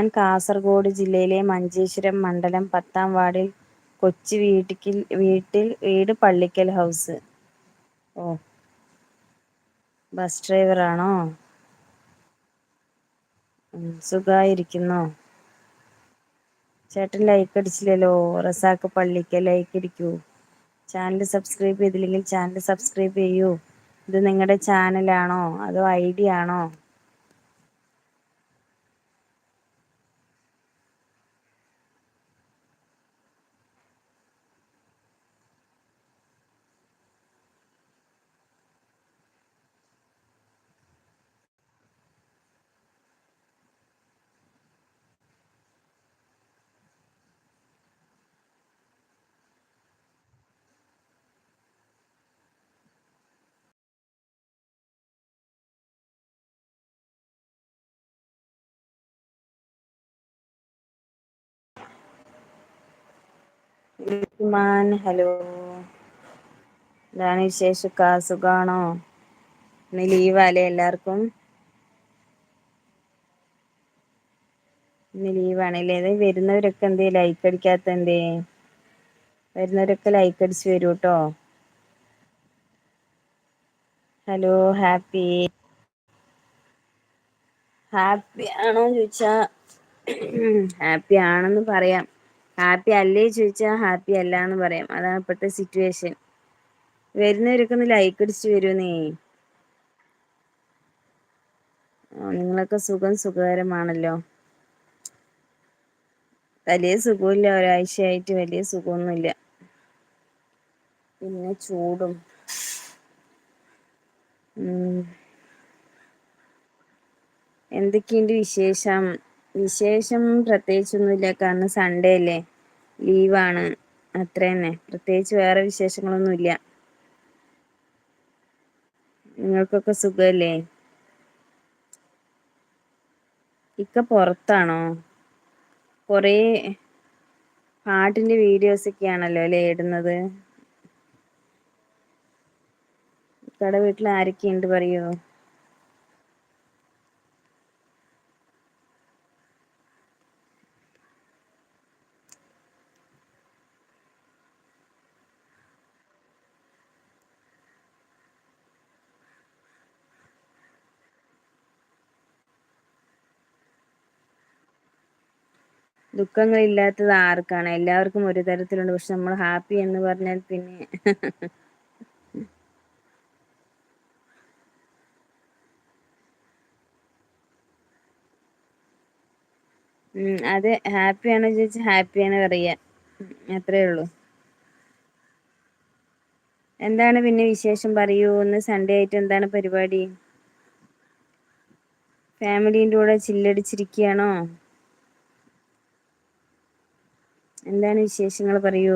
ഞാൻ കാസർഗോഡ് ജില്ലയിലെ മഞ്ചേശ്വരം മണ്ഡലം 10-ാം വാർഡിൽ കൊച്ചി വീട് പള്ളിക്കൽ ഹൗസ്. ഓ, ബസ് ഡ്രൈവറാണോ? സുഖായിരിക്കുന്നോ? ചേട്ടൻ ലൈക്ക് അടിച്ചില്ലല്ലോ. റസാക്ക് പള്ളിക്കൽ ലൈക്ക് അടിക്കൂ. ചാനൽ സബ്സ്ക്രൈബ് ചെയ്തില്ലെങ്കിൽ ചാനൽ സബ്സ്ക്രൈബ് ചെയ്യൂ. ഇത് നിങ്ങളുടെ ചാനലാണോ അതോ ഐഡി ആണോ? ഹലോ, എന്താണ് വിശേഷൊക്കെ? സുഖാണോ? ഇന്ന് ലീവാല്ലേ എല്ലാർക്കും? ഇന്ന് ലീവാണല്ലേ. വരുന്നവരൊക്കെ എന്തേ ലൈക്ക് അടിക്കാത്ത എന്തേ? വരുന്നവരൊക്കെ ലൈക്ക് അടിച്ചു വരൂട്ടോ. ഹലോ, ഹാപ്പി ആണോന്ന് ചോദിച്ചാ ഹാപ്പി ആണെന്ന് പറയാം. ഹാപ്പി അല്ലേ ചോദിച്ചാ ഹാപ്പി അല്ലാന്ന് പറയാം. അതാണ് ഇപ്പഴത്തെ സിറ്റുവേഷൻ. വരുന്നവരൊക്കെ ഒന്ന് ലൈക്ക് അടിച്ചു വരൂന്നേ. നിങ്ങളൊക്കെ സുഖകരമാണല്ലോ. വലിയ സുഖമില്ല, ഒരാഴ്ചയായിട്ട് വലിയ സുഖമൊന്നുമില്ല. പിന്നെ ചൂടും. ഉം എന്തൊക്കെയുണ്ട് വിശേഷം? വിശേഷം പ്രത്യേകിച്ചൊന്നുമില്ല. കാരണം സൺഡേ അല്ലേ, ലീവാണ്. അത്ര തന്നെ, പ്രത്യേകിച്ച് വേറെ വിശേഷങ്ങളൊന്നുമില്ല. നിങ്ങൾക്കൊക്കെ സുഖല്ലേ? ഇക്ക പൊറത്താണോ? കൊറേ പാട്ടിന്റെ വീഡിയോസ് ഒക്കെയാണല്ലോ അല്ലേ ഇടുന്നത്? ഇക്കടെ വീട്ടിൽ ആരൊക്കെയുണ്ട് പറയോ? ദുഃഖങ്ങൾ ഇല്ലാത്തത് ആർക്കാണ്? എല്ലാവർക്കും ഒരു തരത്തിലുണ്ട്. പക്ഷെ നമ്മൾ ഹാപ്പി എന്ന് പറഞ്ഞാൽ പിന്നെ അത് ഹാപ്പിയാണോ ചോദിച്ചാ ഹാപ്പിയാണ് പറയാ. അത്രേ ഉള്ളൂ. എന്താണ് പിന്നെ വിശേഷം പറയൂ. ഇന്ന് സൺഡേ ആയിട്ട് എന്താണ് പരിപാടി? ഫാമിലീന്റെ കൂടെ ചില്ലടിച്ചിരിക്കയാണോ? എന്താണ് വിശേഷങ്ങൾ പറയൂ.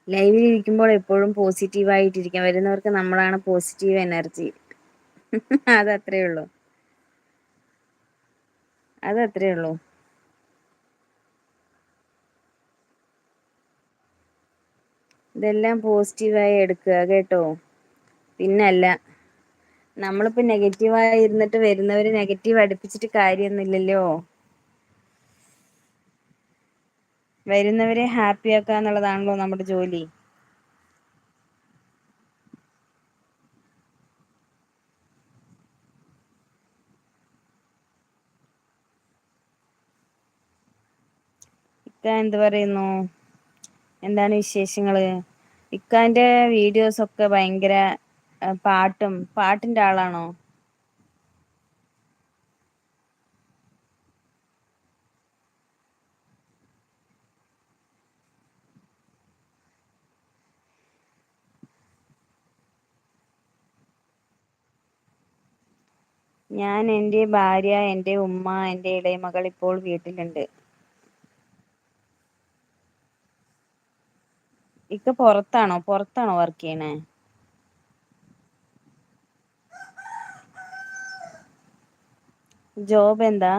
ലൈവിൽ ഇരിക്കുമ്പോൾ എപ്പോഴും പോസിറ്റീവ് ആയിട്ടിരിക്കാം. വരുന്നവർക്ക് നമ്മളാണ് പോസിറ്റീവ് എനർജി. അതത്രേ ഉള്ളൂ. അതത്രേ ഉള്ളൂ. ഇതെല്ലാം പോസിറ്റീവായി എടുക്കുക കേട്ടോ. പിന്നല്ല, നമ്മളിപ്പോ നെഗറ്റീവായി ഇരുന്നിട്ട് വരുന്നവര് നെഗറ്റീവ് അടുപ്പിച്ചിട്ട് കാര്യമൊന്നുമില്ലല്ലോ. വരുന്നവരെ ഹാപ്പി ആക്കുക എന്നുള്ളതാണല്ലോ നമ്മുടെ ജോലി. ഇക്ക എന്ത് പറയുന്നു? എന്താണ് വിശേഷങ്ങള്? ഇക്കാന്റെ വീഡിയോസൊക്കെ ഭയങ്കര പാട്ടിന്റെ ആളാണോ? ഞാൻ, എന്റെ ഭാര്യ, എന്റെ ഉമ്മ, എന്റെ ഇളയമകൾ ഇപ്പോൾ വീട്ടിലുണ്ട്. ഇക്ക പുറത്താണോ വർക്ക് ചെയ്യണേ? ജോബ് എന്താ?